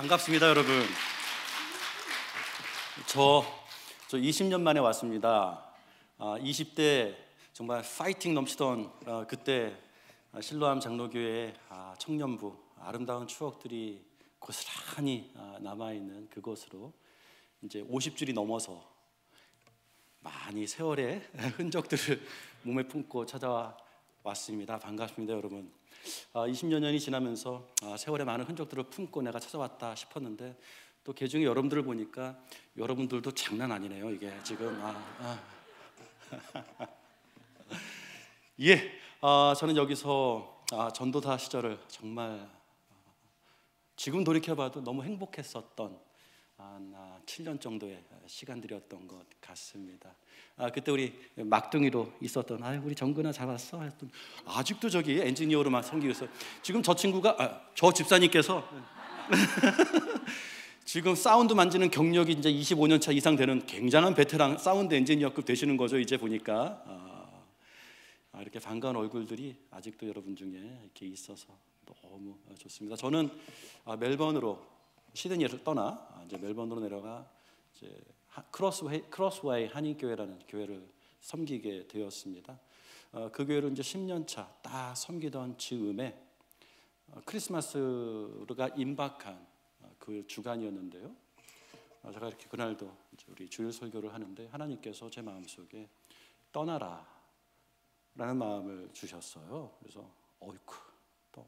반갑습니다, 여러분. 저 20년 만에 왔습니다. 20대 정말 파이팅 넘치던 그때 실로암 장로교회 청년부 아름다운 추억들이 고스란히 남아있는 그곳으로 이제 50줄이 넘어서 많이 세월의 흔적들을 몸에 품고 찾아왔습니다. 반갑습니다, 여러분. 20여 년이 지나면서 세월의 많은 흔적들을 품고 내가 찾아왔다 싶었는데 또 개중에 여러분들을 보니까 여러분들도 장난 아니네요. 이게 지금 예, 저는 여기서 전도사 시절을 정말 지금 돌이켜봐도 너무 행복했었던 한 7년 정도의 시간들이었던 것 같습니다. 그때 우리 막둥이로 있었던 우리 정근아 잘 왔어? 했던 아직도 저기 엔지니어로 막 섬기고 있어요. 지금 저 친구가 저 집사님께서 지금 사운드 만지는 경력이 이제 25년 차 이상 되는 굉장한 베테랑 사운드 엔지니어급 되시는 거죠. 이제 보니까 이렇게 반가운 얼굴들이 아직도 여러분 중에 이렇게 있어서 너무 좋습니다. 저는 멜번으로 시드니를 떠나 이제 멜번으로 내려가 이제 크로스웨이 한인교회라는 교회를 섬기게 되었습니다. 그 교회를 이제 10년 차 딱 섬기던 즈음에 크리스마스가 임박한 그 주간이었는데요. 제가 이렇게 그날도 이제 우리 주일 설교를 하는데 하나님께서 제 마음속에 떠나라라는 마음을 주셨어요. 그래서 어이쿠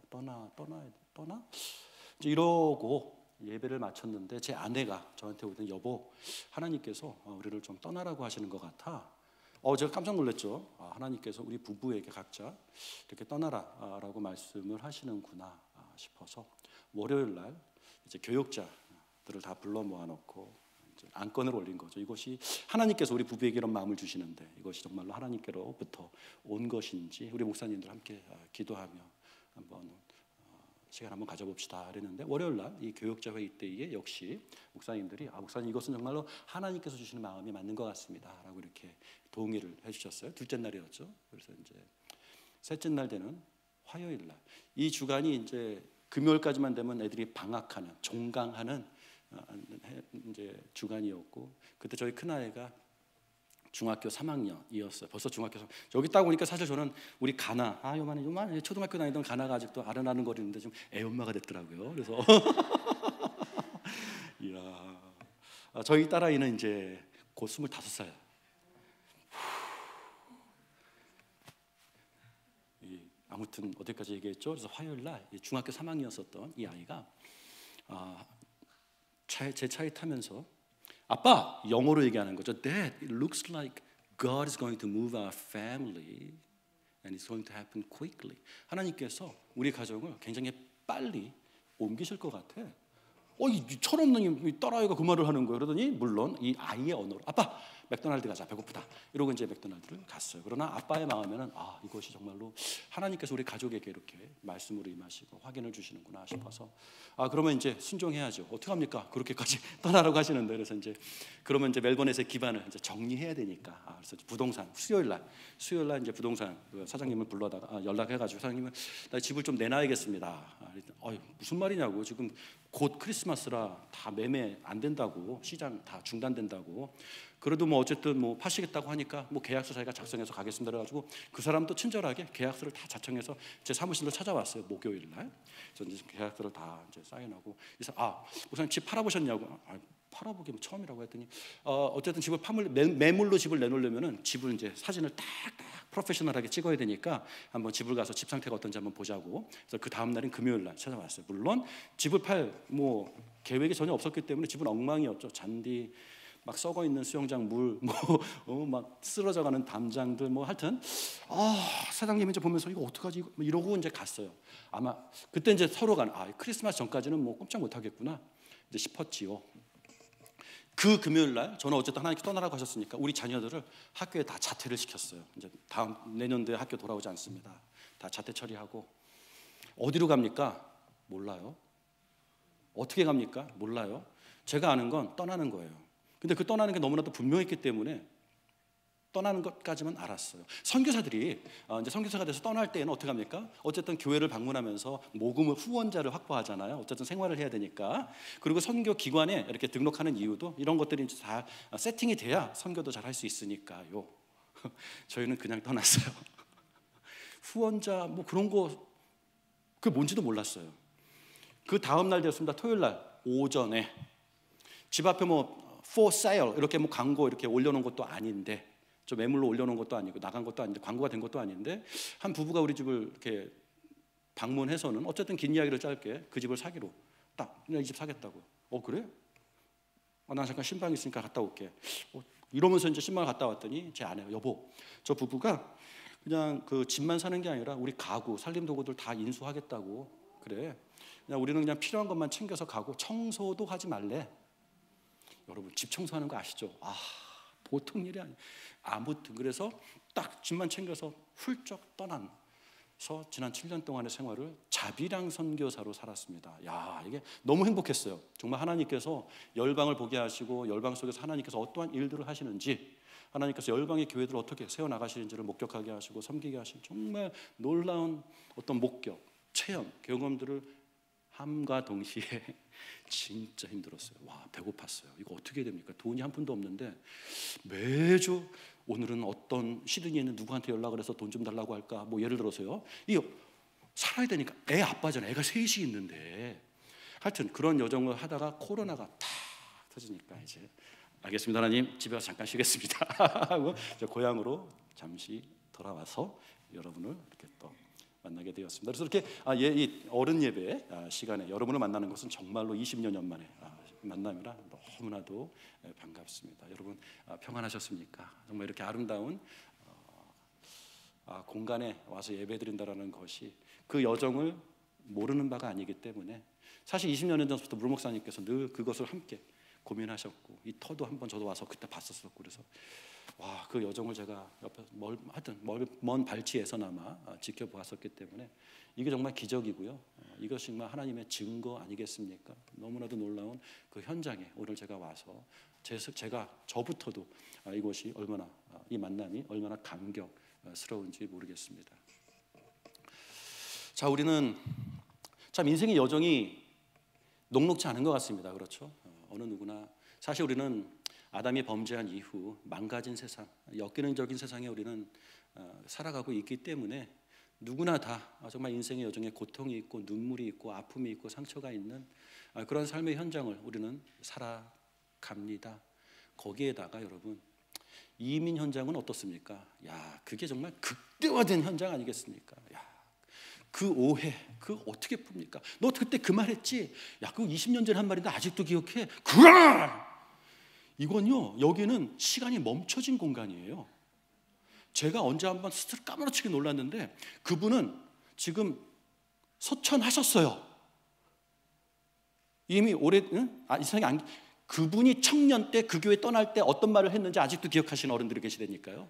떠나 이제 이러고 예배를 마쳤는데 제 아내가 저한테 오더니 여보, 하나님께서 우리를 좀 떠나라고 하시는 것 같아. 제가 깜짝 놀랐죠. 하나님께서 우리 부부에게 각자 이렇게 떠나라라고 말씀을 하시는구나 싶어서 월요일 날 이제 교역자들을 다 불러 모아놓고 이제 안건을 올린 거죠. 이것이 하나님께서 우리 부부에게 이런 마음을 주시는데 이것이 정말로 하나님께로부터 온 것인지 우리 목사님들 함께 기도하며 한번 시간 한번 가져봅시다 그랬는데 월요일 날 이 교역자 회의 때에 역시 목사님들이 목사님 이것은 정말로 하나님께서 주시는 마음이 맞는 것 같습니다 라고 이렇게 동의를 해주셨어요. 둘째 날이었죠. 그래서 이제 셋째 날 되는 화요일 날 이 주간이 이제 금요일까지만 되면 애들이 방학하는 종강하는 이제 주간이었고 그때 저희 큰아이가 중학교 3학년이었어요. 벌써 중학교 3학년. 여기 딱 오니까 사실 저는 우리 가나 요만해 초등학교 다니던 가나가 아직도 아른아른 거리는데 좀 애엄마가 됐더라고요. 그래서 이야, 저희 딸아이는 이제 곧 25살. 아무튼 어디까지 얘기했죠? 그래서 화요일 날 중학교 3학년이었던 이 아이가 제 차에 타면서 아빠, 영어로 얘기하는 거죠. Dad, it looks like God is going to move our family and it's going to happen quickly. 하나님께서 우리 가정을 굉장히 빨리 옮기실 것 같아. 이 철없는 이 딸아이가 그 말을 하는 거예요. 그러더니 물론 이 아이의 언어로 아빠, 맥도날드 가자, 배고프다. 이러고 이제 맥도날드를 갔어요. 그러나 아빠의 마음에는 이것이 정말로 하나님께서 우리 가족에게 이렇게 말씀으로 임하시고 확인을 주시는구나 싶어서 그러면 이제 순종해야죠. 어떻게 합니까? 그렇게까지 떠나라고 하시는데 그래서 이제 그러면 이제 멜번에서의 기반을 이제 정리해야 되니까 그래서 부동산 수요일 날 이제 부동산 사장님을 불러다가 연락해가지고 사장님은 나 집을 좀 내놔야겠습니다. 무슨 말이냐고 지금 곧 크리스마스라 다 매매 안 된다고 시장 다 중단된다고 그래도 뭐 어쨌든 뭐 파시겠다고 하니까 뭐 계약서 자기가 작성해서 가겠습니다 그래가지고 그 사람도 친절하게 계약서를 다 작성해서 제 사무실로 찾아왔어요. 목요일 날 그래서 이제 계약서를 다 이제 사인하고 그래서 목사님 집 팔아보셨냐고 팔아보기 처음이라고 했더니 어쨌든 집을 매물로 집을 내놓으려면은 집을 이제 사진을 딱딱 프로페셔널하게 찍어야 되니까 한번 집을 가서 집 상태가 어떤지 한번 보자고 그래서 그 다음 날인 금요일 날 찾아왔어요. 물론 집을 팔 뭐 계획이 전혀 없었기 때문에 집은 엉망이었죠. 잔디 막 썩어 있는 수영장 물, 막 쓰러져가는 담장들, 하여튼 사장님이 이제 보면서 이거 어떡하지? 이러고 이제 갔어요. 아마 그때 이제 서로가 크리스마스 전까지는 뭐 꼼짝 못 하겠구나 이제 싶었지요. 그 금요일 날 저는 어쨌든 하나님께 떠나라고 하셨으니까 우리 자녀들을 학교에 다 자퇴를 시켰어요. 이제 다음 내년도에 학교 돌아오지 않습니다. 다 자퇴 처리하고 어디로 갑니까? 몰라요. 어떻게 갑니까? 몰라요. 제가 아는 건 떠나는 거예요. 근데 그 떠나는 게 너무나도 분명했기 때문에 떠나는 것까지만 알았어요. 선교사들이 이제 선교사가 돼서 떠날 때에는 어떻게 합니까? 어쨌든 교회를 방문하면서 모금을 후원자를 확보하잖아요. 어쨌든 생활을 해야 되니까. 그리고 선교 기관에 이렇게 등록하는 이유도 이런 것들이 이제 다 세팅이 돼야 선교도 잘 할 수 있으니까요. 저희는 그냥 떠났어요. 후원자 뭐 그런 거 그게 뭔지도 몰랐어요. 그 다음 날 되었습니다. 토요일 날 오전에 집 앞에 뭐 for sale 이렇게 뭐 광고 이렇게 올려놓은 것도 아닌데, 저 매물로 올려놓은 것도 아니고 나간 것도 아닌데 광고가 된 것도 아닌데, 한 부부가 우리 집을 이렇게 방문해서는 어쨌든 긴 이야기를 짧게 그 집을 사기로 딱 그냥 이 집 사겠다고. 그래? 나 잠깐 신방 있으니까 갔다 올게. 이러면서 이제 신방을 갔다 왔더니 제 아내가 여보, 저 부부가 그냥 그 집만 사는 게 아니라 우리 가구, 살림 도구들 다 인수하겠다고 그래. 그냥 우리는 그냥 필요한 것만 챙겨서 가고 청소도 하지 말래. 여러분 집 청소하는 거 아시죠? 보통 일이 아니에요. 아무튼 그래서 딱 집만 챙겨서 훌쩍 떠나서 지난 7년 동안의 생활을 자비랑 선교사로 살았습니다. 야, 이게 너무 행복했어요. 정말 하나님께서 열방을 보게 하시고 열방 속에서 하나님께서 어떠한 일들을 하시는지, 하나님께서 열방의 교회들을 어떻게 세워나가시는지를 목격하게 하시고 섬기게 하신 정말 놀라운 어떤 목격, 체험, 경험들을 함과 동시에 진짜 힘들었어요. 와, 배고팠어요. 이거 어떻게 해야 됩니까? 돈이 한 푼도 없는데 매주 오늘은 어떤 시드니에 있는 누구한테 연락을 해서 돈 좀 달라고 할까? 뭐 예를 들어서요. 이거 살아야 되니까 애 아빠잖아요. 애가 셋이 있는데. 하여튼 그런 여정을 하다가 코로나가 탁 터지니까 이제 알겠습니다 하나님, 집에 가서 잠깐 쉬겠습니다 하고 저 고향으로 잠시 돌아와서 여러분을 이렇게 또 만나게 되었습니다. 그래서 이렇게 이 어른 예배 시간에 여러분을 만나는 것은 정말로 20여 년 만에 만남이라 너무나도 반갑습니다. 여러분 평안하셨습니까? 정말 이렇게 아름다운 공간에 와서 예배드린다라는 것이 그 여정을 모르는 바가 아니기 때문에, 사실 20년 전부터 물 목사님께서 늘 그것을 함께 고민하셨고, 이 터도 한번 저도 와서 그때 봤었었고, 그래서 와, 그 여정을 제가 옆에서 하여튼 먼 발치에서나마 지켜보았었기 때문에 이게 정말 기적이고요. 이것이 정말 하나님의 증거 아니겠습니까? 너무나도 놀라운 그 현장에 오늘 제가 와서 제가 저부터도 이것이 얼마나 이 만남이 얼마나 감격스러운지 모르겠습니다. 자, 우리는 참 인생의 여정이 녹록지 않은 것 같습니다. 그렇죠? 어느 누구나 사실 우리는 아담이 범죄한 이후 망가진 세상, 역기능적인 세상에 우리는 살아가고 있기 때문에 누구나 다 정말 인생의 여정에 고통이 있고 눈물이 있고 아픔이 있고 상처가 있는 그런 삶의 현장을 우리는 살아갑니다. 거기에다가 여러분 이민 현장은 어떻습니까? 야, 그게 정말 극대화된 현장 아니겠습니까? 야, 그 오해, 그 어떻게 풉니까? 너 그때 그 말했지? 야, 그거 20년 전에 한 말인데 아직도 기억해? 그래! 이건요, 여기는 시간이 멈춰진 공간이에요. 제가 언제 한번 스스로 까무러치게 놀랐는데 그분은 지금 소천하셨어요. 이미 오래 이 세상에 그분이 청년 때 그 교회 떠날 때 어떤 말을 했는지 아직도 기억하시는 어른들이 계시다니까요.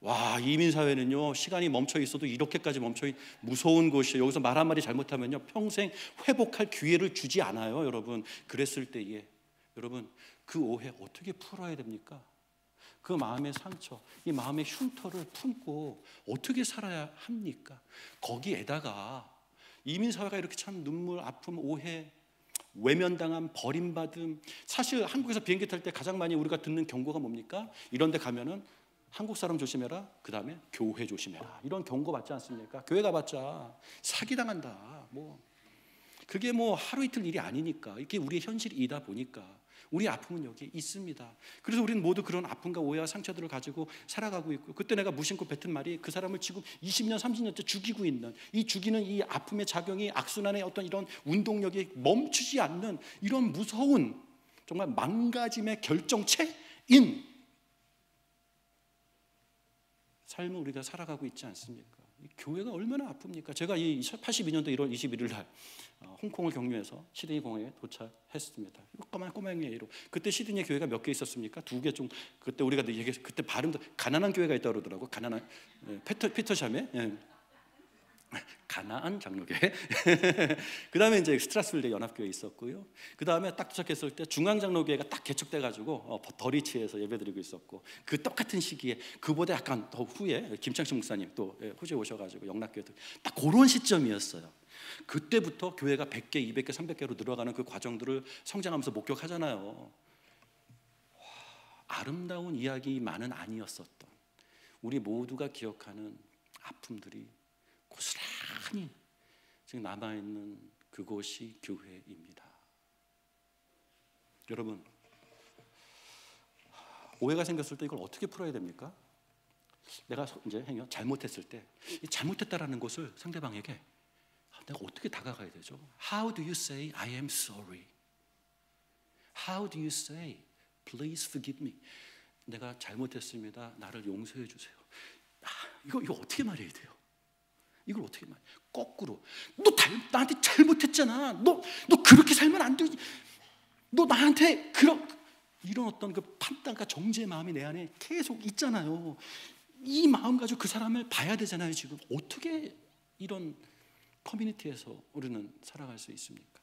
와, 이민사회는요 시간이 멈춰 있어도 이렇게까지 멈춰 무서운 곳이에요. 여기서 말 한마디 잘못하면요 평생 회복할 기회를 주지 않아요. 여러분, 그랬을 때에 여러분 그 오해 어떻게 풀어야 됩니까? 그 마음의 상처, 이 마음의 흉터를 품고 어떻게 살아야 합니까? 거기에다가 이민사회가 이렇게 참 눈물, 아픔, 오해, 외면당함, 버림받음. 사실 한국에서 비행기 탈 때 가장 많이 우리가 듣는 경고가 뭡니까? 이런 데 가면은 한국 사람 조심해라, 그 다음에 교회 조심해라, 이런 경고 받지 않습니까? 교회 가봤자 사기당한다. 그게 하루 이틀 일이 아니니까, 이게 우리의 현실이다 보니까 우리 아픔은 여기 있습니다. 그래서 우리는 모두 그런 아픔과 오해와 상처들을 가지고 살아가고 있고, 그때 내가 무심코 뱉은 말이 그 사람을 지금 20년, 30년째 죽이고 있는, 이 죽이는 이 아픔의 작용이 악순환의 어떤 이런 운동력이 멈추지 않는 이런 무서운 정말 망가짐의 결정체인 삶을 우리가 살아가고 있지 않습니까? 이 교회가 얼마나 아픕니까? 제가 이 82년도 1월 21일 날 홍콩을 경유해서 시드니 공항에 도착했습니다. 꼬맹이로. 그때 시드니에 교회가 몇 개 있었습니까? 2개 좀. 그때 우리가 그때 발음도 가난한 교회가 있다고 그러더라고. 가난한 피터샴에. 예. 가나안 장로교회. 그 다음에 이제 스트라스빌드 연합교회 있었고요. 그 다음에 딱 도착했을 때 중앙장로교회가 딱 개척돼가지고 더리치에서 예배드리고 있었고, 그 똑같은 시기에 그보다 약간 더 후에 김창식 목사님 또 호주에 오셔가지고 영락교회 딱 그런 시점이었어요. 그때부터 교회가 100개, 200개, 300개로 늘어가는 그 과정들을 성장하면서 목격하잖아요. 아름다운 이야기만은 아니었었던, 우리 모두가 기억하는 아픔들이 고스란히 지금 남아있는 그곳이 교회입니다. 여러분, 오해가 생겼을 때 이걸 어떻게 풀어야 됩니까? 내가 이제 잘못했을 때, 이 잘못했다라는 것을 상대방에게 내가 어떻게 다가가야 되죠? How do you say I am sorry? How do you say please forgive me? 내가 잘못했습니다. 나를 용서해 주세요. 이거 어떻게 말해야 돼요? 이걸 어떻게 말해? 거꾸로, 너 나한테 잘못했잖아. 너 그렇게 살면 안 되지. 너 나한테 이런 어떤 그 판단과 정죄의 마음이 내 안에 계속 있잖아요. 이 마음 가지고 그 사람을 봐야 되잖아요. 지금 어떻게 이런 커뮤니티에서 우리는 살아갈 수 있습니까?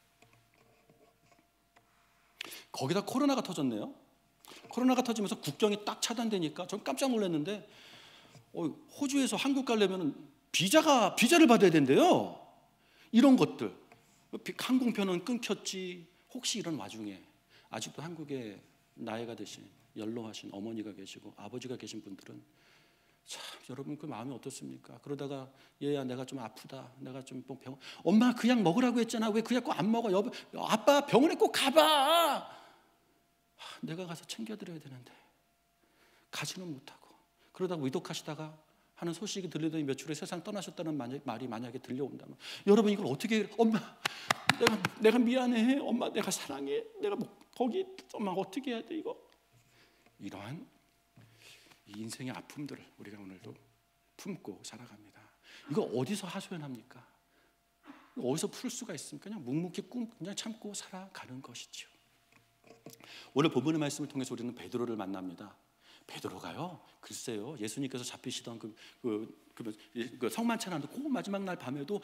거기다 코로나가 터졌네요. 코로나가 터지면서 국경이 딱 차단되니까 전 깜짝 놀랐는데, 호주에서 한국 가려면 비자를 받아야 된대요. 이런 것들, 항공편은 끊겼지. 혹시 이런 와중에 아직도 한국에 나이가 드신 연로하신 어머니가 계시고 아버지가 계신 분들은 참, 여러분 그 마음이 어떻습니까? 그러다가 얘야 내가 좀 아프다, 내가 좀 병원, 엄마 그 약 먹으라고 했잖아, 왜 그 약 꼭 안 먹어? 아빠 병원에 꼭 가봐. 내가 가서 챙겨드려야 되는데 가지는 못하고, 그러다가 위독하시다가 하는 소식이 들리더니 며칠 후에 세상 떠나셨다는 말이 만약에 들려온다면, 여러분 이걸 어떻게, 엄마 내가 미안해, 엄마 내가 사랑해, 내가 거기 엄마 어떻게 해야 돼? 이러한 이 인생의 아픔들을 우리가 오늘도 품고 살아갑니다. 이거 어디서 하소연합니까? 어디서 풀 수가 있습니까? 그냥 묵묵히 그냥 참고 살아가는 것이죠. 오늘 본문의 말씀을 통해서 우리는 베드로를 만납니다. 베드로가요, 글쎄요, 예수님께서 잡히시던 그 성만찬하는 그 마지막 날 밤에도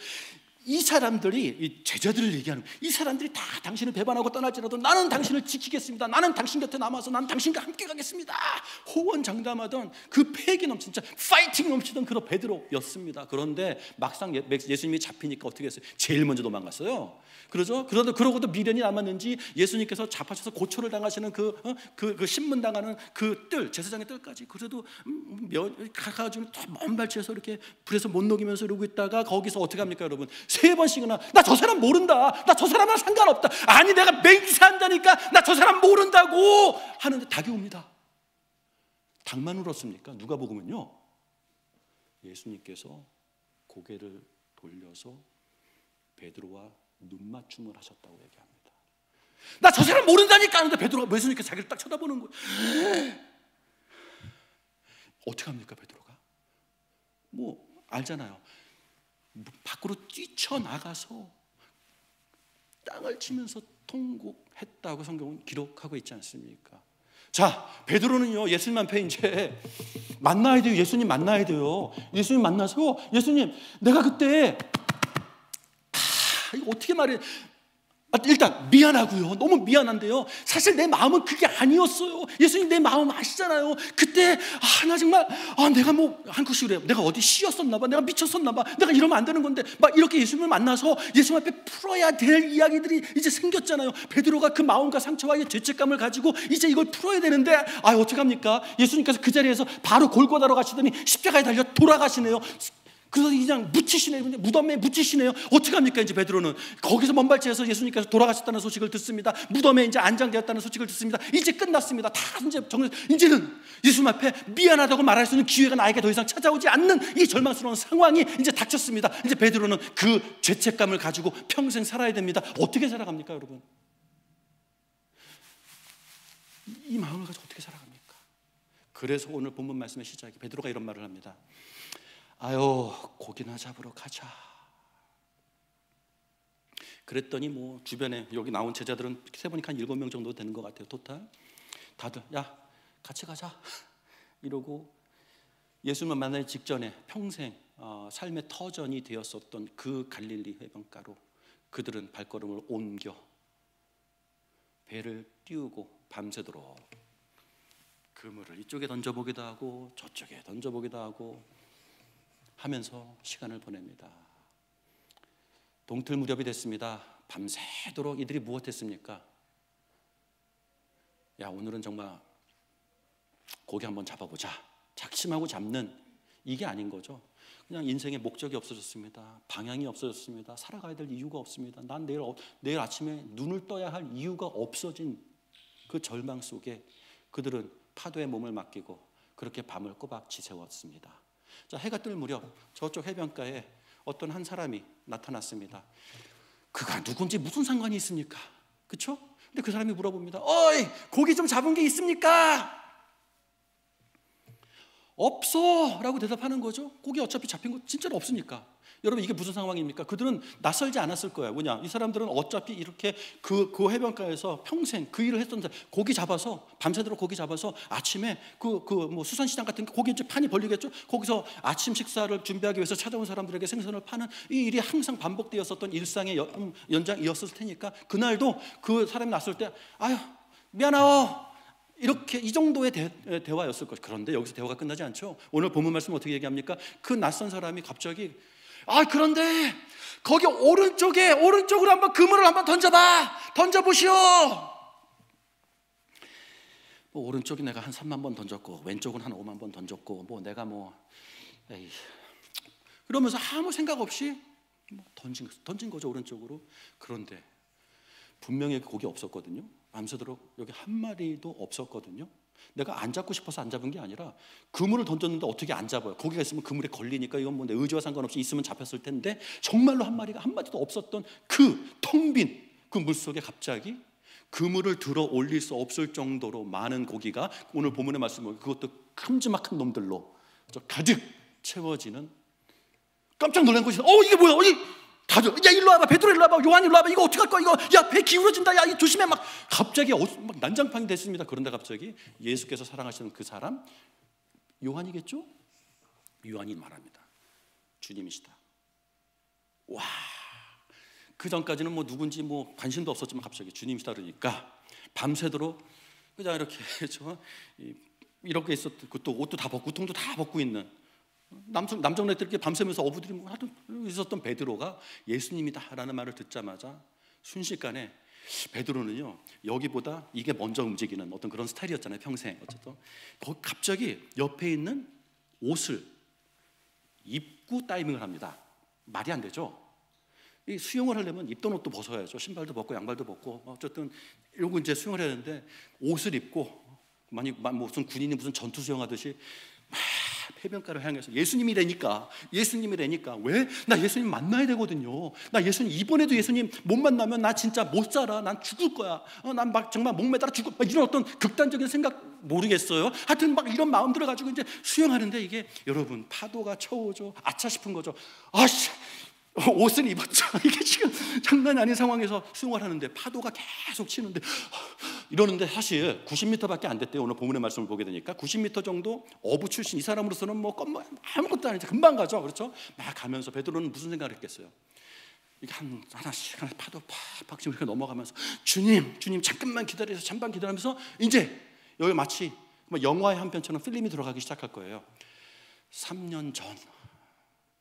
이 사람들이, 이 제자들을 얘기하는, 이 사람들이 다 당신을 배반하고 떠날지라도 나는 당신을 지키겠습니다. 나는 당신 곁에 남아서 나는 당신과 함께 가겠습니다. 호언장담하던 그 패기 넘치는, 진짜 파이팅 넘치던 그런 베드로였습니다. 그런데 막상 예수님이 잡히니까 어떻게 했어요? 제일 먼저 도망갔어요. 그러고도 미련이 남았는지 예수님께서 잡아셔서 고초를 당하시는 그 신문당하는 그 제사장의 뜰까지, 그래도 가가지고 먼 발치에서 이렇게 불에서 못 녹이면서 이러고 있다가 거기서 어떻게 합니까, 여러분? 3번씩이나 나 저 사람 모른다, 나 저 사람이랑 상관없다, 아니 내가 맹세한다니까 나 저 사람 모른다고 하는데 닭이 옵니다. 닭만 울었습니까? 누가복음은요, 예수님께서 고개를 돌려서 베드로와 눈맞춤을 하셨다고 얘기합니다. 나 저 사람 모른다니까 하는데 베드로가, 예수님께서 자기를 딱 쳐다보는 거예요. 어떻게 합니까, 베드로가? 알잖아요. 밖으로 뛰쳐나가서 땅을 치면서 통곡했다고 성경은 기록하고 있지 않습니까? 자, 베드로는요, 예수님 앞에 이제 만나야 돼요. 예수님 만나야 돼요. 예수님 만나서, 예수님 내가 그때 이거 어떻게 말해? 일단 미안하고요, 너무 미안한데요, 사실 내 마음은 그게 아니었어요. 예수님 내 마음 아시잖아요. 그때 나 정말 내가 한국식으로 해요, 내가 어디 씨였었나 봐, 내가 미쳤었나 봐, 내가 이러면 안 되는 건데, 막 이렇게 예수님을 만나서 예수님 앞에 풀어야 될 이야기들이 이제 생겼잖아요. 베드로가 그 마음과 상처와 죄책감을 가지고 이제 이걸 풀어야 되는데 어떡합니까? 예수님께서 그 자리에서 바로 골고다로 가시더니 십자가에 달려 돌아가시네요. 그래서 그냥 묻히시네요. 무덤에 묻히시네요. 어떡합니까? 이제 베드로는 거기서 먼 발치에서 예수님께서 돌아가셨다는 소식을 듣습니다. 무덤에 이제 안장되었다는 소식을 듣습니다. 이제 끝났습니다. 다 이제는 예수님 앞에 미안하다고 말할 수 있는 기회가 나에게 더 이상 찾아오지 않는 이 절망스러운 상황이 이제 닥쳤습니다. 이제 베드로는 그 죄책감을 가지고 평생 살아야 됩니다. 어떻게 살아갑니까, 여러분? 이 마음을 가지고 어떻게 살아갑니까? 그래서 오늘 본문 말씀의 시작이, 베드로가 이런 말을 합니다. 고기나 잡으러 가자. 그랬더니 주변에 여기 나온 제자들은 세보니까 한 7명 정도 되는 것 같아요. 토탈 다들 야 같이 가자 이러고 예수님을 만나기 직전에 평생 삶의 터전이 되었었던 그 갈릴리 해변가로 그들은 발걸음을 옮겨 배를 띄우고 밤새도록 그물을 이쪽에 던져보기도 하고 저쪽에 던져보기도 하고 하면서 시간을 보냅니다. 동틀 무렵이 됐습니다. 밤새도록 이들이 무엇했습니까? 야, 오늘은 정말 고기 한번 잡아보자. 작심하고 잡는 이게 아닌 거죠. 그냥 인생의 목적이 없어졌습니다. 방향이 없어졌습니다. 살아가야 될 이유가 없습니다. 난 내일 아침에 눈을 떠야 할 이유가 없어진 그 절망 속에 그들은 파도에 몸을 맡기고 그렇게 밤을 꼬박 지새웠습니다. 자, 해가 뜰 무렵 저쪽 해변가에 어떤 한 사람이 나타났습니다. 그가 누군지 무슨 상관이 있습니까? 그렇죠? 근데 그 사람이 물어봅니다. 어이, 고기 좀 잡은 게 있습니까? 없어 라고 대답하는 거죠. 고기 어차피 잡힌 거 진짜로 없으니까. 여러분, 이게 무슨 상황입니까? 그들은 낯설지 않았을 거예요. 뭐냐, 이 사람들은 어차피 이렇게 그 해변가에서 평생 그 일을 했던 사람, 고기 잡아서 밤새도록 고기 잡아서 아침에 뭐 수산시장 같은 고기 이제 판이 벌리겠죠. 거기서 아침 식사를 준비하기 위해서 찾아온 사람들에게 생선을 파는 이 일이 항상 반복되었었던 일상의 연장이었을 테니까 그날도 그 사람이 났을 때 아유 미안하오 이렇게 이 정도의 대화였을 것이죠. 그런데 여기서 대화가 끝나지 않죠. 오늘 본문 말씀 어떻게 얘기합니까? 그 낯선 사람이 갑자기 그런데 거기 오른쪽으로 한번 그물을 한번 던져보시오. 뭐 오른쪽이 내가 한 3만 번 던졌고 왼쪽은 한 5만 번 던졌고 뭐 내가 에이. 그러면서 아무 생각 없이 던진 거죠, 오른쪽으로. 그런데 분명히 거기 없었거든요. 밤새도록 여기 한 마리도 없었거든요. 내가 안 잡고 싶어서 안 잡은 게 아니라 그물을 던졌는데 어떻게 안 잡아요? 고기가 있으면 그물에 걸리니까 이건 뭐 내 의지와 상관없이 있으면 잡혔을 텐데 정말로 한 마리도 없었던 그 텅 빈 그 물속에 갑자기 그물을 들어 올릴 수 없을 정도로 많은 고기가 오늘 본문의 말씀을 그것도 큼지막한 놈들로 가득 채워지는 깜짝 놀란 것이 이게 뭐야? 다들 야 일로 와봐, 베드로 일로 와봐, 요한 일로 와봐, 이거 어떡할 거야? 이거 야 배 기울어진다, 야 조심해. 막 갑자기 막 난장판이 됐습니다. 그런데 갑자기 예수께서 사랑하시는 그 사람 요한이겠죠? 요한이 말합니다. 주님이시다. 와, 그 전까지는 뭐 누군지 뭐 관심도 없었지만 갑자기 주님이시다 그러니까 밤새도록 그냥 이렇게 있었던 그것도 옷도 다 벗고 통도 다 벗고 있는 남정네들 이렇게 밤새면서 어부들이 하여튼 있었던 베드로가 예수님이다라는 말을 듣자마자 순식간에 베드로는요, 여기보다 이게 먼저 움직이는 어떤 그런 스타일이었잖아요, 평생. 어쨌든 갑자기 옆에 있는 옷을 입고 다이빙을 합니다. 말이 안 되죠. 이 수영을 하려면 입던 옷도 벗어야죠. 신발도 벗고 양발도 벗고 어쨌든 이러고 이제 수영을 해야 되는데 옷을 입고 무슨 군인이 무슨 전투 수영하듯이 해변가를 향해서 예수님이라니까 왜? 나 예수님 만나야 되거든요. 나 예수님 이번에도 예수님 못 만나면 나 진짜 못 살아. 난 죽을 거야. 난 막 정말 목매달아 죽을 거야. 이런 어떤 극단적인 생각 모르겠어요. 하여튼 막 이런 마음 들어가지고 이제 수영하는데 이게 여러분 파도가 쳐오죠. 아차 싶은 거죠. 아씨 옷을 입었죠. 이게 지금 장난이 아닌 상황에서 수영을 하는데 파도가 계속 치는데 이러는데 사실 90m밖에 안 됐대요. 오늘 본문의 말씀을 보게 되니까 90m 정도 어부 출신 이 사람으로서는 뭐 아무것도 아니죠. 금방 가죠. 그렇죠? 막 가면서 베드로는 무슨 생각을 했겠어요? 이게 하나씩 파도 팍팍 지금 이렇게 넘어가면서 주님 잠깐만 기다려서 잠깐 기다리면서 이제 여기 마치 영화의 한 편처럼 필름이 들어가기 시작할 거예요. 3년 전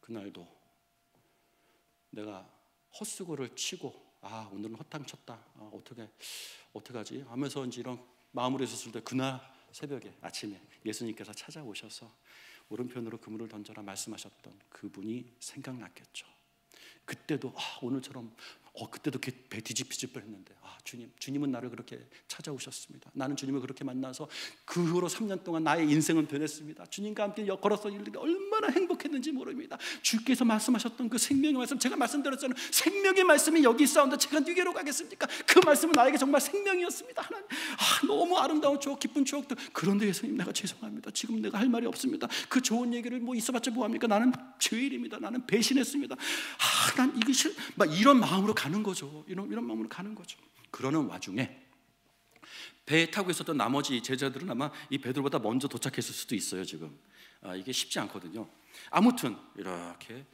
그날도 내가 헛수고를 치고 오늘은 헛탕 쳤다. 어떡하지? 하면서 이제 이런 마음으로 있었을 때 그날 새벽에 아침에 예수님께서 찾아오셔서 오른편으로 그물을 던져라 말씀하셨던 그분이 생각났겠죠. 그때도 오늘처럼 그때도 배 뒤집힐 뻔했는데 주님은 나를 그렇게 찾아오셨습니다. 나는 주님을 그렇게 만나서 그 후로 3년 동안 나의 인생은 변했습니다. 주님과 함께 걸어서 일들이 얼마나 행복했는지 모릅니다. 주께서 말씀하셨던 그 생명의 말씀, 제가 말씀드렸잖아요. 생명의 말씀이 여기 있사온데 제가 누구로 가겠습니까? 그 말씀은 나에게 정말 생명이었습니다. 하나님, 너무 아름다운 추억, 기쁜 추억들. 그런데 예수님, 내가 죄송합니다. 지금 내가 할 말이 없습니다. 그 좋은 얘기를 뭐 있어봤자 뭐합니까? 나는 죄인입니다. 나는 배신했습니다. 난 이게 막 이런 마음으로 가는 거죠. 이런 마음으로 가는 거죠. 그러는 와중에 배에 타고 있었던 나머지 제자들은 아마 이 베드로보다 먼저 도착했을 수도 있어요. 지금 이게 쉽지 않거든요. 아무튼 이렇게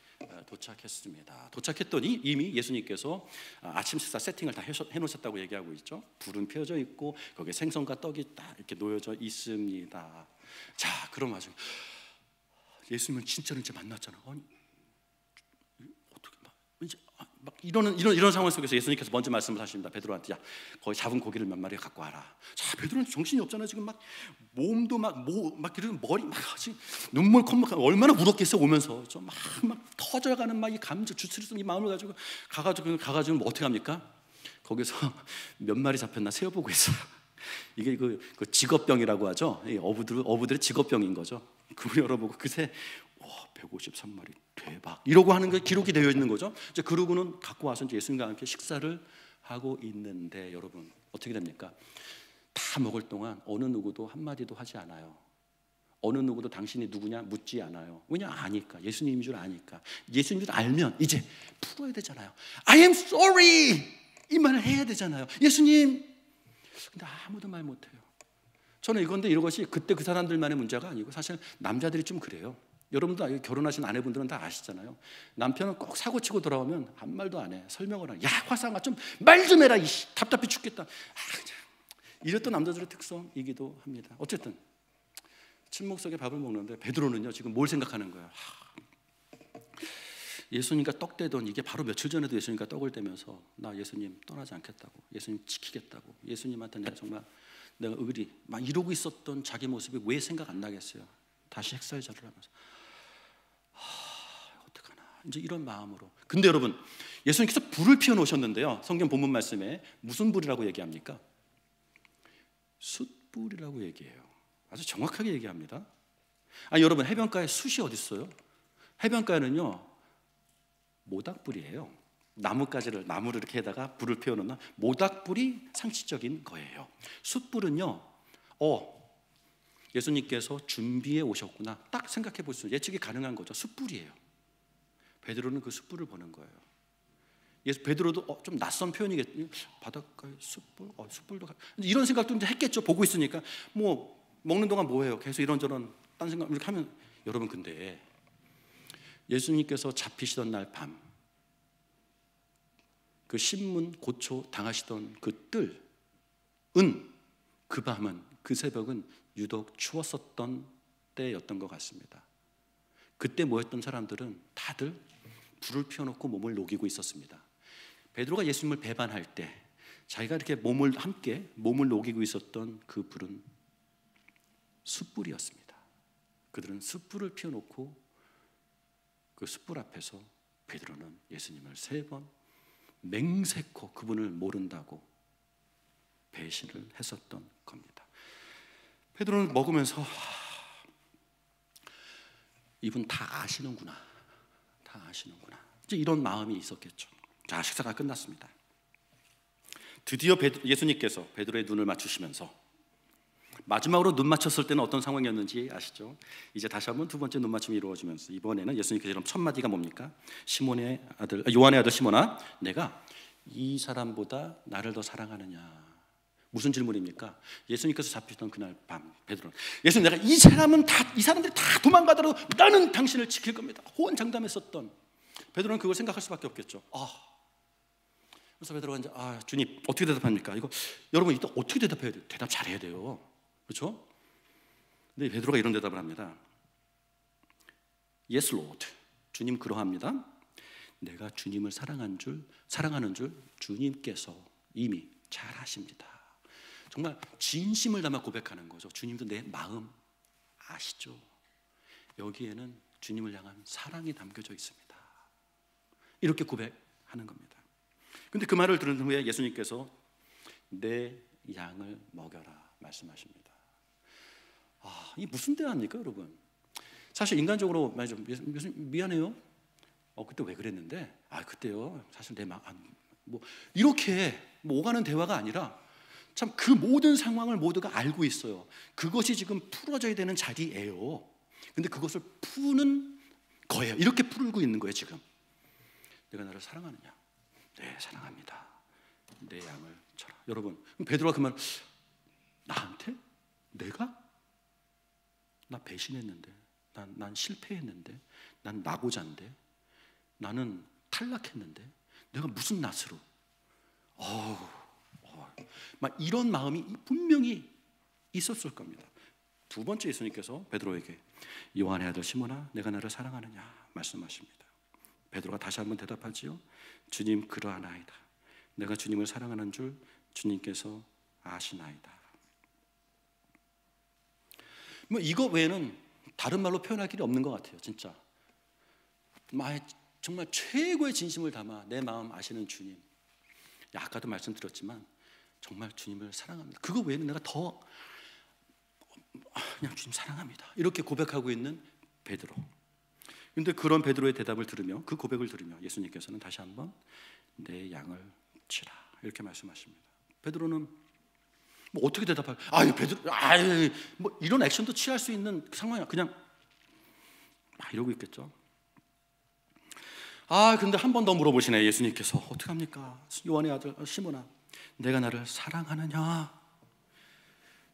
도착했습니다. 도착했더니 이미 예수님께서 아침 식사 세팅을 다 해놓으셨다고 얘기하고 있죠. 불은 펴져 있고 거기에 생선과 떡이 딱 이렇게 놓여져 있습니다. 자, 그럼 아주 예수님은 진짜로 이제 만났잖아. 아니, 어떻게 이제 막 이런 상황 속에서 예수님께서 먼저 말씀을 하십니다. 베드로한테, 야, 거기 잡은 고기를 몇 마리 갖고 와라. 자, 베드로는 정신이 없잖아요. 지금 막 몸도 막 이런 머리 막 지금 눈물 콧물 얼마나 울었겠어 오면서 좀 막 터져가는 막 이 감정 주스르는 이 마음을 가지고 가가지고 뭐 어떻게 합니까? 거기서 몇 마리 잡혔나 세어보고 있어요. 이게 그 직업병이라고 하죠. 어부들의 직업병인 거죠. 그걸 열어보고 그새 153마리 대박 이러고 하는 게 기록이 되어 있는 거죠. 이제 그러고는 갖고 와서 이제 예수님과 함께 식사를 하고 있는데 여러분 어떻게 됩니까? 다 먹을 동안 어느 누구도 한마디도 하지 않아요. 어느 누구도 당신이 누구냐 묻지 않아요. 왜냐? 아니까. 예수님인 줄 아니까. 예수님인 줄 알면 이제 풀어야 되잖아요. I am sorry 이 말을 해야 되잖아요. 예수님. 근데 아무도 말 못해요. 저는 이것이 그때 그 사람들만의 문제가 아니고 사실 남자들이 좀 그래요. 여러분도 결혼하신 아내분들은 다 아시잖아요. 남편은 꼭 사고치고 돌아오면 아무 말도 안 해. 설명을 해. 야, 화상아 좀 말 좀 해라. 답답해 죽겠다. 이랬던 남자들의 특성이기도 합니다. 어쨌든 침묵 속에 밥을 먹는데 베드로는요 지금 뭘 생각하는 거예요? 예수님과 떡 떼던 이게 바로 며칠 전에도 예수님과 떡을 떼면서 나 예수님 떠나지 않겠다고, 예수님 지키겠다고, 예수님한테 내가 의리 막 이러고 있었던 자기 모습이 왜 생각 안 나겠어요? 다시 핵살절을 하면서 어떡하나 이제 이런 마음으로. 근데 여러분 예수님께서 불을 피워놓으셨는데요, 성경 본문 말씀에 무슨 불이라고 얘기합니까? 숯불이라고 얘기해요. 아주 정확하게 얘기합니다. 아니 여러분, 해변가에 숯이 어디 있어요? 해변가에는요 모닥불이에요. 나무를 이렇게 해다가 불을 피워놓는 모닥불이 상식적인 거예요. 숯불은요 예수님께서 준비해 오셨구나 딱 생각해 볼 수, 예측이 가능한 거죠. 숯불이에요. 베드로는 그 숯불을 보는 거예요. 베드로도 좀 낯선 표현이겠죠. 바닷가에 숯불, 숯불도 이런 생각도 이제 했겠죠. 보고 있으니까 뭐 먹는 동안 뭐해요? 계속 이런저런 딴 생각 이렇게 하면. 여러분 근데 예수님께서 잡히시던 날 밤, 그 신문 고초 당하시던 그 뜰은 그 밤은, 그 새벽은 유독 추웠었던 때였던 것 같습니다. 그때 모였던 사람들은 다들 불을 피워놓고 몸을 녹이고 있었습니다. 베드로가 예수님을 배반할 때 자기가 이렇게 함께 몸을 녹이고 있었던 그 불은 숯불이었습니다. 그들은 숯불을 피워놓고 그 숯불 앞에서 베드로는 예수님을 3번 맹세코 그분을 모른다고 배신을 했었던 겁니다. 베드로는 먹으면서 이분 다 아시는구나, 다 아시는구나, 이제 이런 마음이 있었겠죠. 자, 식사가 끝났습니다. 드디어 예수님께서 베드로의 눈을 맞추시면서 마지막으로 눈 맞췄을 때는 어떤 상황이었는지 아시죠? 이제 다시 한번 두 번째 눈 맞춤이 이루어지면서 이번에는 예수님께서 이런 첫 마디가 뭡니까? 요한의 아들 시몬아, 내가 이 사람보다 나를 더 사랑하느냐? 무슨 질문입니까? 예수님께서 잡히던 그날 밤 베드로는, 예수님, 내가 이 사람들이 다 도망가더라도 나는 당신을 지킬 겁니다. 호언장담했었던 베드로는 그걸 생각할 수밖에 없겠죠. 그래서 베드로가 이제 주님 어떻게 대답합니까? 이거 여러분 이따 어떻게 대답해야 돼요? 대답 잘해야 돼요. 그렇죠? 근데 베드로가 이런 대답을 합니다. Yes, Lord. 주님 그러합니다. 내가 주님을 사랑하는 줄 주님께서 이미 잘 아십니다. 정말 진심을 담아 고백하는 거죠. 주님도 내 마음 아시죠? 여기에는 주님을 향한 사랑이 담겨져 있습니다. 이렇게 고백하는 겁니다. 근데 그 말을 들은 후에 예수님께서 내 양을 먹여라 말씀하십니다. 이게 무슨 대화입니까, 여러분? 사실 인간적으로 말이죠. 미안해요. 그때 왜 그랬는데? 그때요. 사실 내 마음 이렇게 오가는 대화가 아니라 참 그 모든 상황을 모두가 알고 있어요. 그것이 지금 풀어져야 되는 자리예요. 근데 그것을 푸는 거예요. 이렇게 풀고 있는 거예요, 지금. 내가 나를 사랑하느냐? 네, 사랑합니다. 내 양을 쳐라. 여러분, 베드로가 그 말, 나한테? 내가? 나 배신했는데, 난 실패했는데, 난 낙오자인데, 나는 탈락했는데, 내가 무슨 낯으로? 막 이런 마음이 분명히 있었을 겁니다. 두 번째 예수님께서 베드로에게 요한의 아들 시몬아, 내가 나를 사랑하느냐 말씀하십니다. 베드로가 다시 한번 대답하지요. 주님, 그러하나이다. 내가 주님을 사랑하는 줄 주님께서 아시나이다. 뭐 이거 외에는 다른 말로 표현할 길이 없는 것 같아요. 진짜 정말 최고의 진심을 담아 내 마음 아시는 주님, 아까도 말씀드렸지만 정말 주님을 사랑합니다. 그거 외에는 내가 더 그냥 주님 사랑합니다 이렇게 고백하고 있는 베드로. 그런데 그런 베드로의 대답을 들으며, 그 고백을 들으며 예수님께서는 다시 한번 내 양을 치라 이렇게 말씀하십니다. 베드로는 뭐 어떻게 대답할? 베드로, 뭐 이런 액션도 취할 수 있는 상황이야. 그냥 이러고 있겠죠. 근데 한 번 더 물어보시네 예수님께서. 어떡합니까? 요한의 아들 시몬아, 내가 나를 사랑하느냐?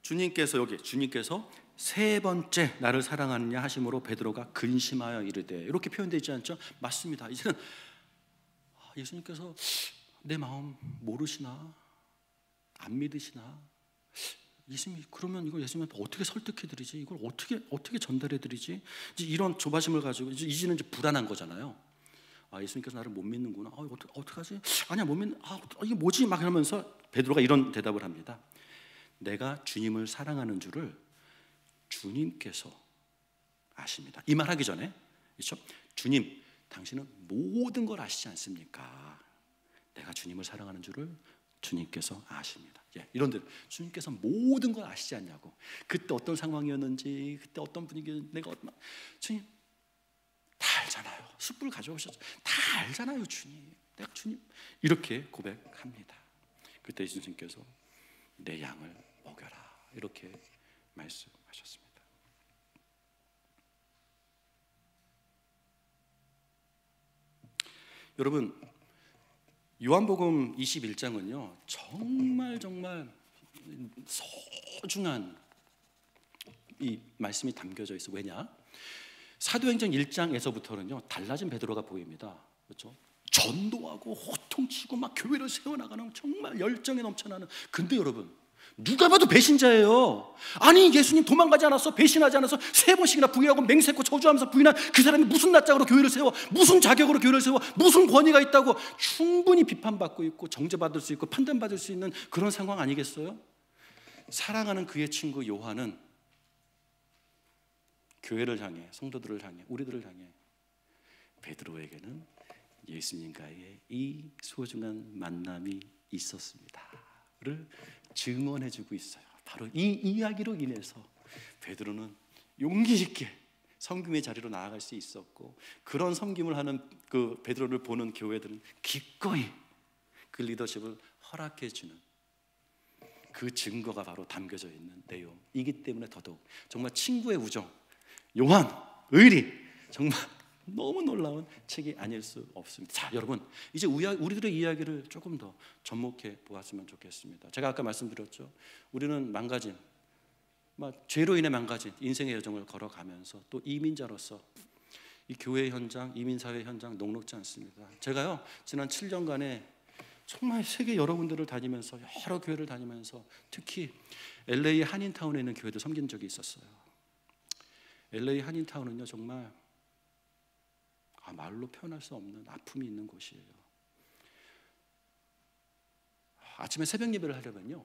주님께서 세 번째 나를 사랑하느냐 하심으로 베드로가 근심하여 이르되, 이렇게 표현되어 있지 않죠? 맞습니다. 이제는 예수님께서 내 마음 모르시나? 안 믿으시나? 예수님, 그러면 이걸 예수님한테 어떻게 설득해드리지? 이걸 어떻게 전달해드리지? 이제 이런 조바심을 가지고 이제는 불안한 거잖아요. 예수님께서 나를 못 믿는구나. 어떡하지? 아니야, 못 믿는. 이게 뭐지? 막 이러면서 베드로가 이런 대답을 합니다. 내가 주님을 사랑하는 줄을 주님께서 아십니다. 이 말 하기 전에, 그렇죠? 주님, 당신은 모든 걸 아시지 않습니까? 내가 주님을 사랑하는 줄을 주님께서 아십니다. 이런 데 주님께서 모든 걸 아시지 않냐고. 그때 어떤 상황이었는지, 그때 어떤 분위기였는지, 주님 다 알잖아요. 숯불 가져오셨죠. 다 알잖아요, 주님. 내가 주님, 이렇게 고백합니다. 그때 예수님께서 내 양을 먹여라 이렇게 말씀하셨습니다. 여러분, 요한복음 21장은요 정말 소중한 이 말씀이 담겨져 있어요. 왜냐? 사도행전 1장에서부터는요 달라진 베드로가 보입니다. 그렇죠? 전도하고 호통치고 막 교회를 세워나가는 정말 열정에 넘쳐나는. 근데 여러분, 누가 봐도 배신자예요. 아니, 예수님 도망가지 않았어? 배신하지 않았어? 3번씩이나 부인하고 맹세코 저주하면서 부인한 그 사람이 무슨 낯짝으로 교회를 세워? 무슨 자격으로 교회를 세워? 무슨 권위가 있다고? 충분히 비판받고 있고 정죄받을 수 있고 판단받을 수 있는 그런 상황 아니겠어요? 사랑하는 그의 친구 요한은 교회를 향해, 성도들을 향해, 우리들을 향해 베드로에게는 예수님과의 이 소중한 만남이 있었습니다를 증언해주고 있어요. 바로 이 이야기로 인해서 베드로는 용기 있게 섬김의 자리로 나아갈 수 있었고, 그런 섬김을 하는 그 베드로를 보는 교회들은 기꺼이 그 리더십을 허락해주는 그 증거가 바로 담겨져 있는 내용이기 때문에 더더욱 정말 친구의 우정, 요한, 의리, 정말 너무 놀라운 책이 아닐 수 없습니다. 자, 여러분, 이제 우리들의 이야기를 조금 더 접목해 보았으면 좋겠습니다. 제가 아까 말씀드렸죠. 우리는 망가진, 죄로 인해 망가진 인생의 여정을 걸어가면서 또 이민자로서 이 교회 현장, 이민사회 현장 녹록지 않습니다. 제가요 지난 7년간에 정말 세계 여러 군데를 다니면서, 여러 교회를 다니면서 특히 LA 한인타운에 있는 교회도 섬긴 적이 있었어요. LA 한인타운은요 정말 말로 표현할 수 없는 아픔이 있는 곳이에요. 아침에 새벽 예배를 하려면요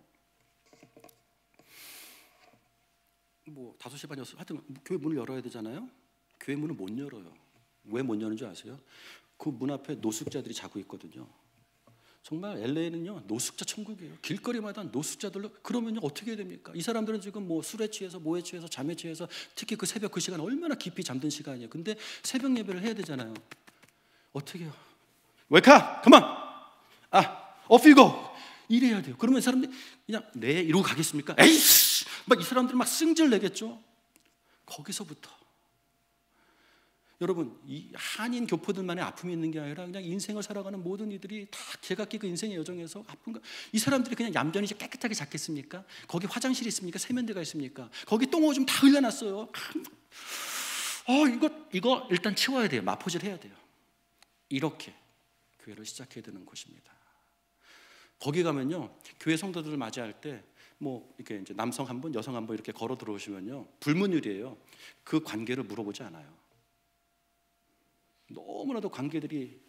5시 반이었어요. 하여튼 교회 문을 열어야 되잖아요. 교회 문을 못 열어요. 왜 못 여는 줄 아세요? 그 문 앞에 노숙자들이 자고 있거든요. 정말 LA는요 노숙자 천국이에요. 길거리마다 노숙자들로. 그러면요 어떻게 해야 됩니까? 이 사람들은 지금 술에 취해서, 뭐에 취해서, 잠에 취해서, 특히 그 새벽 그 시간 얼마나 깊이 잠든 시간이에요. 근데 새벽 예배를 해야 되잖아요. 어떻게 해요? Wake up, come on. off you go. 이래야 돼요. 그러면 이 사람들이 그냥 네 이러고 가겠습니까? 에이씨, 이 사람들이 막 승질 내겠죠. 거기서부터 여러분, 이 한인 교포들만의 아픔이 있는 게 아니라 그냥 인생을 살아가는 모든 이들이 다 제각기 그 인생의 여정에서 아픈가. 이 사람들이 그냥 얌전히 깨끗하게 잤겠습니까? 거기 화장실이 있습니까? 세면대가 있습니까? 거기 똥오줌 다 흘려놨어요. 이거 일단 치워야 돼요. 마포질 해야 돼요. 이렇게 교회를 시작해야 되는 곳입니다. 거기 가면요, 교회 성도들을 맞이할 때 뭐 이렇게 이제 남성 한 분, 여성 한 분 이렇게 걸어 들어오시면요, 불문율이에요. 그 관계를 물어보지 않아요. 너무나도 관계들이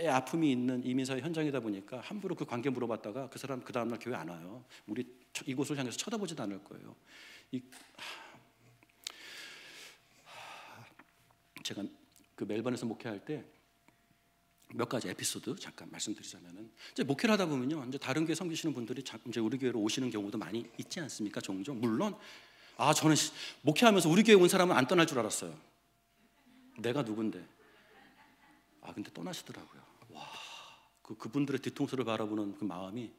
아픔이 있는 이민사회 현장이다 보니까 함부로 그 관계 물어봤다가 그 사람 그 다음날 교회 안 와요. 우리 이곳을 향해서 쳐다보지도 않을 거예요. 제가 그 멜번에서 목회할 때 몇 가지 에피소드 잠깐 말씀드리자면은, 이제 목회를 하다 보면요, 이제 다른 교회 섬기시는 분들이 이제 우리 교회로 오시는 경우도 많이 있지 않습니까? 종종. 물론 저는 목회하면서 우리 교회 온 사람은 안 떠날 줄 알았어요. 내가 누군데. 근데 떠나시더라고요. 와, 그분들의 뒤통수를 바라보는 그 마음이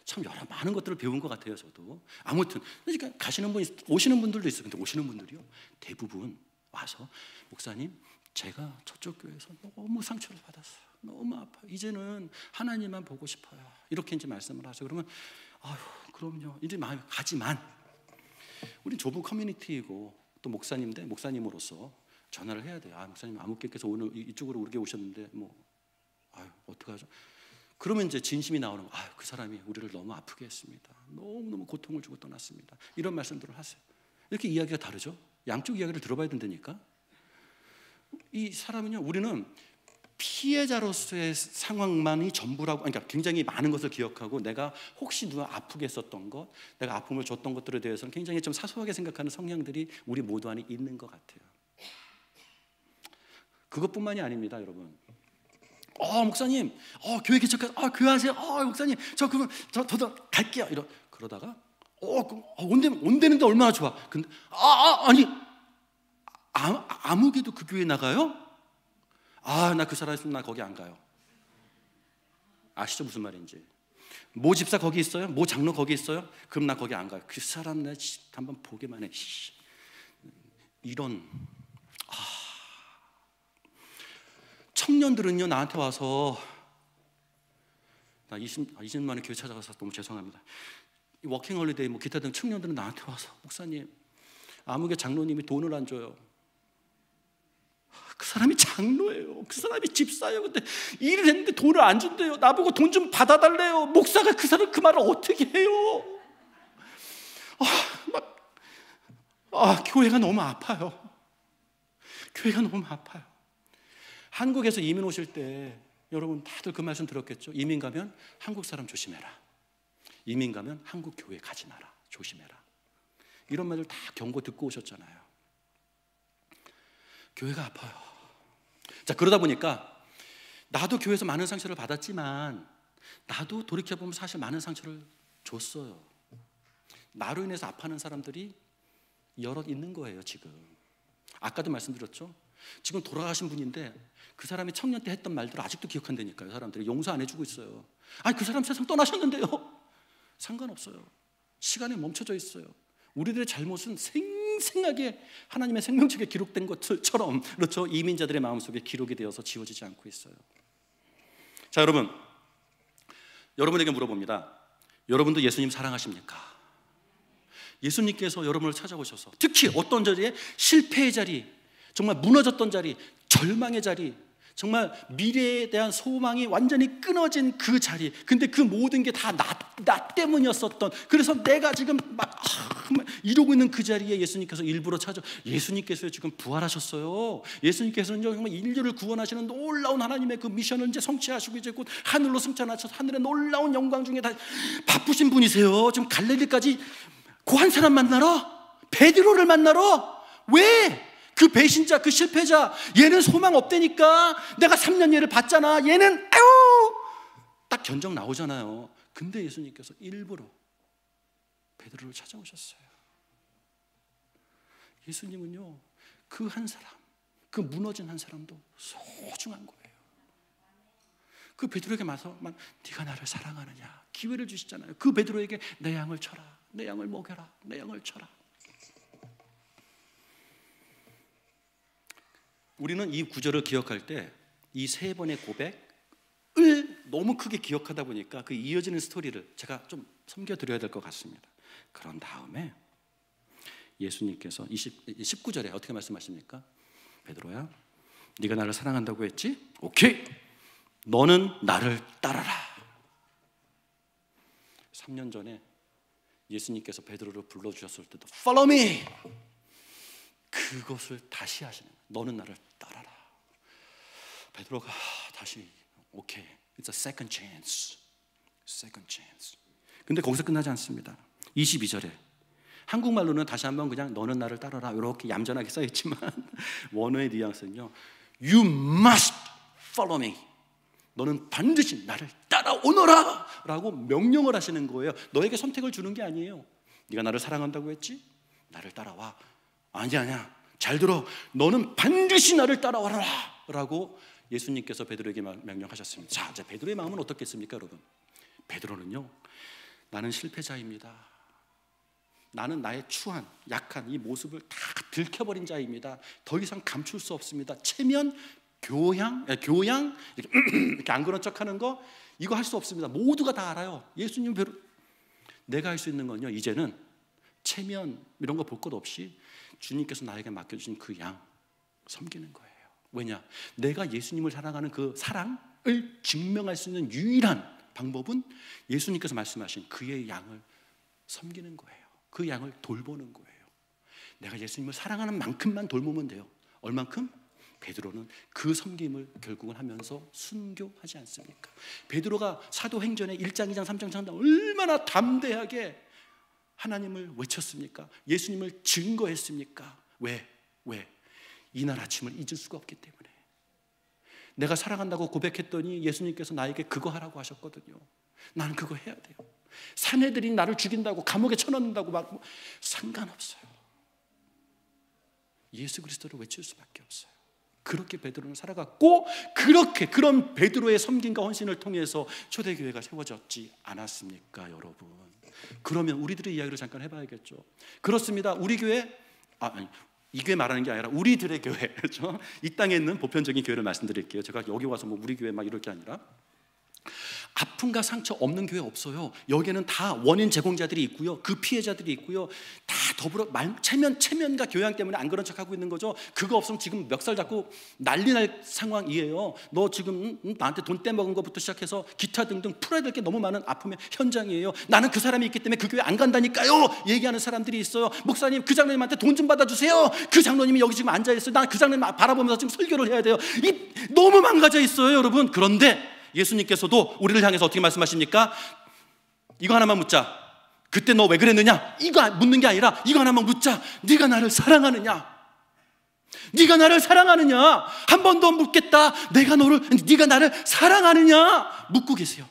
참 많은 것들을 배운 것 같아요. 저도. 아무튼 그러니까 오시는 분들도 있어요. 근데 오시는 분들이요, 대부분 와서 목사님, 제가 저쪽 교회에서 너무 상처를 받았어요. 너무 아파요. 이제는 하나님만 보고 싶어요. 이렇게 이제 말씀을 하죠. 그러면 그럼요. 이제 마음이 가지만 우린 좁은 커뮤니티이고 또 목사님으로서 전화를 해야 돼요. 목사님, 아무께서 오늘 이쪽으로 우리 교회 오셨는데 어떡하죠? 그러면 이제 진심이 나오는 거예요. 그 사람이 우리를 너무 아프게 했습니다. 너무너무 고통을 주고 떠났습니다. 이런 말씀들을 하세요. 이렇게 이야기가 다르죠? 양쪽 이야기를 들어봐야 된다니까. 이 사람은요, 우리는 피해자로서의 상황만이 전부라고, 그러니까 굉장히 많은 것을 기억하고 내가 혹시 누가 아프게 했었던 것, 내가 아픔을 줬던 것들에 대해서는 굉장히 좀 사소하게 생각하는 성향들이 우리 모두 안에 있는 것 같아요. 그것뿐만이 아닙니다, 여러분. 목사님, 교회 개척해서 교회하세요. 목사님, 저도 갈게요. 그러다가 온대는데 얼마나 좋아. 근데 아니, 아무개도 그 교회 나가요? 나 그 사람 있으면 나 거기 안 가요. 아시죠, 무슨 말인지? 모 집사 거기 있어요? 모 장로 거기 있어요? 그럼 나 거기 안 가요. 그 사람 내 한번 보기만 해. 이런 청년들은요, 나한테 와서, 나 20년 만에 교회 찾아가서 너무 죄송합니다. 워킹 홀리데이 기타 등 청년들은 나한테 와서, 목사님, 아무개 장로님이 돈을 안 줘요. 그 사람이 장로예요. 그 사람이 집사예요. 근데 일을 했는데 돈을 안 준대요. 나보고 돈 좀 받아달래요. 목사가 그 말을 어떻게 해요? 교회가 너무 아파요. 교회가 너무 아파요. 한국에서 이민 오실 때 여러분 다들 그 말씀 들었겠죠? 이민 가면 한국 사람 조심해라. 이민 가면 한국 교회 가지 마라. 조심해라. 이런 말들 다 경고 듣고 오셨잖아요. 교회가 아파요. 자, 그러다 보니까 나도 교회에서 많은 상처를 받았지만 나도 돌이켜보면 사실 많은 상처를 줬어요. 나로 인해서 아파하는 사람들이 여럿 있는 거예요. 지금 아까도 말씀드렸죠? 지금 돌아가신 분인데 그 사람이 청년 때 했던 말들을 아직도 기억한다니까요. 사람들이 용서 안 해주고 있어요. 그 사람 세상 떠나셨는데요. 상관없어요. 시간이 멈춰져 있어요. 우리들의 잘못은 생생하게 하나님의 생명책에 기록된 것처럼, 그렇죠, 이민자들의 마음속에 기록이 되어서 지워지지 않고 있어요. 자, 여러분에게 물어봅니다. 여러분도 예수님 사랑하십니까? 예수님께서 여러분을 찾아오셔서 특히 어떤 자리에, 실패의 자리, 정말 무너졌던 자리, 절망의 자리, 정말 미래에 대한 소망이 완전히 끊어진 그 자리, 근데 그 모든 게 다 나 때문이었었던, 그래서 내가 지금 막 이러고 있는 그 자리에 예수님께서 일부러 예수님께서 지금 부활하셨어요. 예수님께서는 정말 인류를 구원하시는 놀라운 하나님의 그 미션을 이제 성취하시고 이제 곧 하늘로 승천하셔서 하늘의 놀라운 영광 중에 다 바쁘신 분이세요. 지금 갈릴리까지 고한 사람 만나러, 베드로를 만나러. 왜? 그 배신자, 그 실패자, 얘는 소망 없다니까. 내가 3년 예를 봤잖아. 얘는 딱 견적 나오잖아요. 근데 예수님께서 일부러 베드로를 찾아오셨어요. 예수님은요, 그 한 사람, 그 무너진 한 사람도 소중한 거예요. 그 베드로에게 와서만 네가 나를 사랑하느냐 기회를 주시잖아요. 그 베드로에게 내 양을 쳐라, 내 양을 먹여라, 내 양을 쳐라. 우리는 이 구절을 기억할 때 이 세 번의 고백을 너무 크게 기억하다 보니까 그 이어지는 스토리를 제가 좀 섬겨드려야 될 것 같습니다. 그런 다음에 예수님께서 19절에 어떻게 말씀하십니까? 베드로야, 네가 나를 사랑한다고 했지? 오케이, 너는 나를 따라라. 3년 전에 예수님께서 베드로를 불러주셨을 때도 Follow me, 그것을 다시 하시는 거예요. 너는 나를 따라라. 베드로가 다시 오케이, It's a second chance. Second chance. 근데 거기서 끝나지 않습니다. 22절에 한국말로는 다시 한번 그냥 너는 나를 따라라 이렇게 얌전하게 써있지만 원어의 뉘앙스는요, You must follow me. 너는 반드시 나를 따라오너라 라고 명령을 하시는 거예요. 너에게 선택을 주는 게 아니에요. 네가 나를 사랑한다고 했지? 나를 따라와. 아니야, 잘 들어, 너는 반드시 나를 따라와라 라고 예수님께서 베드로에게 명령하셨습니다. 자, 이제 베드로의 마음은 어떻겠습니까, 여러분? 베드로는요, 나는 실패자입니다. 나는 나의 추한, 약한 이 모습을 다 들켜버린 자입니다. 더 이상 감출 수 없습니다. 체면, 교양 이렇게 안 그런 척하는 거, 이거 할 수 없습니다. 모두가 다 알아요. 예수님 배로 내가 할 수 있는 건요, 이제는 체면 이런 거 볼 것 없이 주님께서 나에게 맡겨주신 그 양 섬기는 거예요. 왜냐? 내가 예수님을 사랑하는 그 사랑을 증명할 수 있는 유일한 방법은 예수님께서 말씀하신 그의 양을 섬기는 거예요. 그 양을 돌보는 거예요. 내가 예수님을 사랑하는 만큼만 돌보면 돼요. 얼만큼? 베드로는 그 섬김을 결국은 하면서 순교하지 않습니까? 베드로가 사도행전의 1장, 2장, 3장, 4장 얼마나 담대하게 하나님을 외쳤습니까? 예수님을 증거했습니까? 왜? 이날 아침을 잊을 수가 없기 때문에. 내가 사랑한다고 고백했더니 예수님께서 나에게 그거 하라고 하셨거든요. 나는 그거 해야 돼요. 사내들이 나를 죽인다고 감옥에 쳐넣는다고 막 상관없어요. 예수 그리스도를 외칠 수밖에 없어요. 그렇게 베드로는 살아갔고, 그렇게 그런 베드로의 섬김과 헌신을 통해서 초대교회가 세워졌지 않았습니까, 여러분? 그러면 우리들의 이야기를 잠깐 해봐야겠죠. 그렇습니다. 우리 교회, 이 교회 말하는 게 아니라 우리들의 교회, 그렇죠? 이 땅에 있는 보편적인 교회를 말씀드릴게요. 제가 여기 와서 뭐 우리 교회 막 이럴 게 아니라, 아픔과 상처 없는 교회 없어요. 여기에는 다 원인 제공자들이 있고요, 그 피해자들이 있고요, 다 더불어 체면과 교양 때문에 안 그런 척하고 있는 거죠. 그거 없으면 지금 멱살 잡고 난리 날 상황이에요. 너 지금 나한테 돈 떼먹은 것부터 시작해서 기타 등등 풀어야 될 게 너무 많은 아픔의 현장이에요. 나는 그 사람이 있기 때문에 그 교회 안 간다니까요 얘기하는 사람들이 있어요. 목사님, 그 장로님한테 돈 좀 받아주세요. 그 장로님이 여기 지금 앉아있어요. 난 그 장로님 바라보면서 지금 설교를 해야 돼요. 너무 망가져 있어요, 여러분. 그런데 예수님께서도 우리를 향해서 어떻게 말씀하십니까? 이거 하나만 묻자. 그때 너 왜 그랬느냐? 이거 묻는 게 아니라 이거 하나만 묻자. 네가 나를 사랑하느냐? 네가 나를 사랑하느냐? 한 번 더 묻겠다. 네가 나를 사랑하느냐? 묻고 계세요.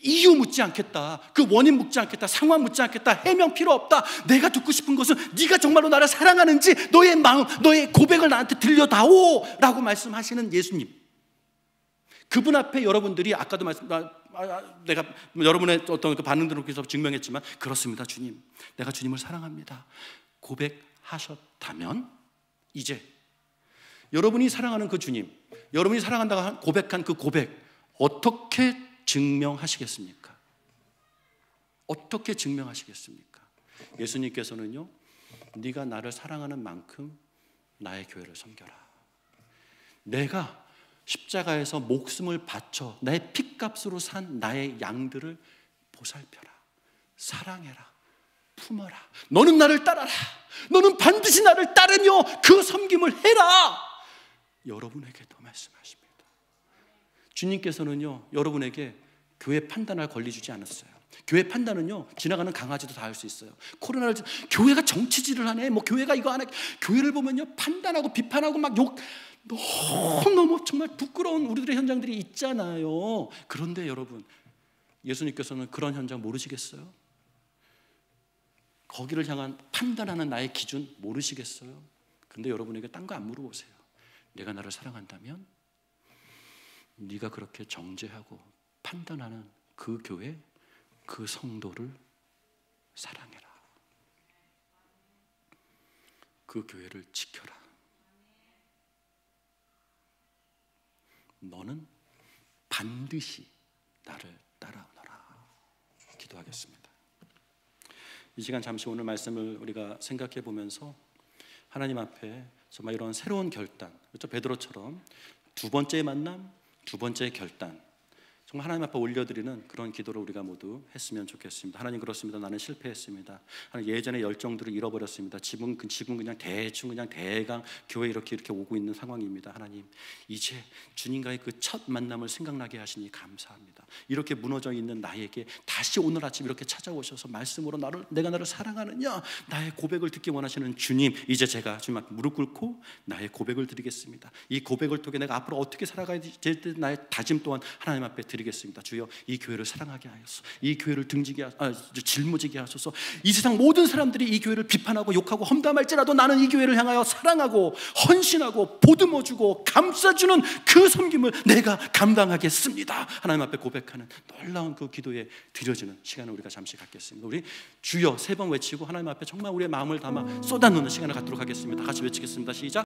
이유 묻지 않겠다. 그 원인 묻지 않겠다. 상황 묻지 않겠다. 해명 필요 없다. 내가 듣고 싶은 것은 네가 정말로 나를 사랑하는지 너의 마음, 너의 고백을 나한테 들려다오 라고 말씀하시는 예수님. 그분 앞에 여러분들이 아까도 내가 여러분의 어떤 그 반응들을 통해서 증명했지만, 그렇습니다, 주님, 내가 주님을 사랑합니다 고백하셨다면, 이제 여러분이 사랑하는 그 주님, 여러분이 사랑한다고 고백한 그 고백, 어떻게 증명하시겠습니까? 어떻게 증명하시겠습니까? 예수님께서는요, 네가 나를 사랑하는 만큼 나의 교회를 섬겨라. 내가 십자가에서 목숨을 바쳐 나의 핏값으로 산 나의 양들을 보살펴라. 사랑해라. 품어라. 너는 나를 따라라. 너는 반드시 나를 따르며 그 섬김을 해라. 여러분에게도 말씀하십니다. 주님께서는요, 여러분에게 교회 판단할 권리 주지 않았어요. 교회 판단은요, 지나가는 강아지도 다 할 수 있어요. 코로나를, 교회가 정치질을 하네, 뭐 교회가 이거 안 해. 교회를 보면요, 판단하고 비판하고 막 너무 정말 부끄러운 우리들의 현장들이 있잖아요. 그런데 여러분, 예수님께서는 그런 현장 모르시겠어요? 거기를 향한 판단하는 나의 기준 모르시겠어요? 근데 여러분에게 딴 거 안 물어보세요. 내가 나를 사랑한다면 네가 그렇게 정죄하고 판단하는 그 교회, 그 성도를 사랑해라. 그 교회를 지켜라. 너는 반드시 나를 따라오너라. 기도하겠습니다. 이 시간 잠시 오늘 말씀을 우리가 생각해 보면서 하나님 앞에 정말 이런 새로운 결단, 그렇죠? 베드로처럼 두 번째 만남, 두 번째 결단, 정말 하나님 앞에 올려드리는 그런 기도를 우리가 모두 했으면 좋겠습니다. 하나님, 그렇습니다. 나는 실패했습니다. 하나님, 예전의 열정들을 잃어버렸습니다. 지금 그냥 대충 그냥 대강 교회 이렇게 오고 있는 상황입니다. 하나님, 이제 주님과의 그 첫 만남을 생각나게 하시니 감사합니다. 이렇게 무너져 있는 나에게 다시 오늘 아침 이렇게 찾아오셔서 말씀으로 내가 나를 사랑하느냐, 나의 고백을 듣기 원하시는 주님, 이제 제가 주님 앞에 무릎 꿇고 나의 고백을 드리겠습니다. 이 고백을 통해 내가 앞으로 어떻게 살아가야 될지 나의 다짐 또한 하나님 앞에 드리겠습니다. 주여, 이 교회를 사랑하게 하소서. 이 교회를 짊어지게 하소서. 이 세상 모든 사람들이 이 교회를 비판하고 욕하고 험담할지라도 나는 이 교회를 향하여 사랑하고 헌신하고 보듬어주고 감싸주는 그 섬김을 내가 감당하겠습니다. 하나님 앞에 고백하는 놀라운 그 기도에 드려지는 시간을 우리가 잠시 갖겠습니다. 우리 주여 세 번 외치고 하나님 앞에 정말 우리의 마음을 담아 쏟아놓는 시간을 갖도록 하겠습니다. 같이 외치겠습니다. 시작.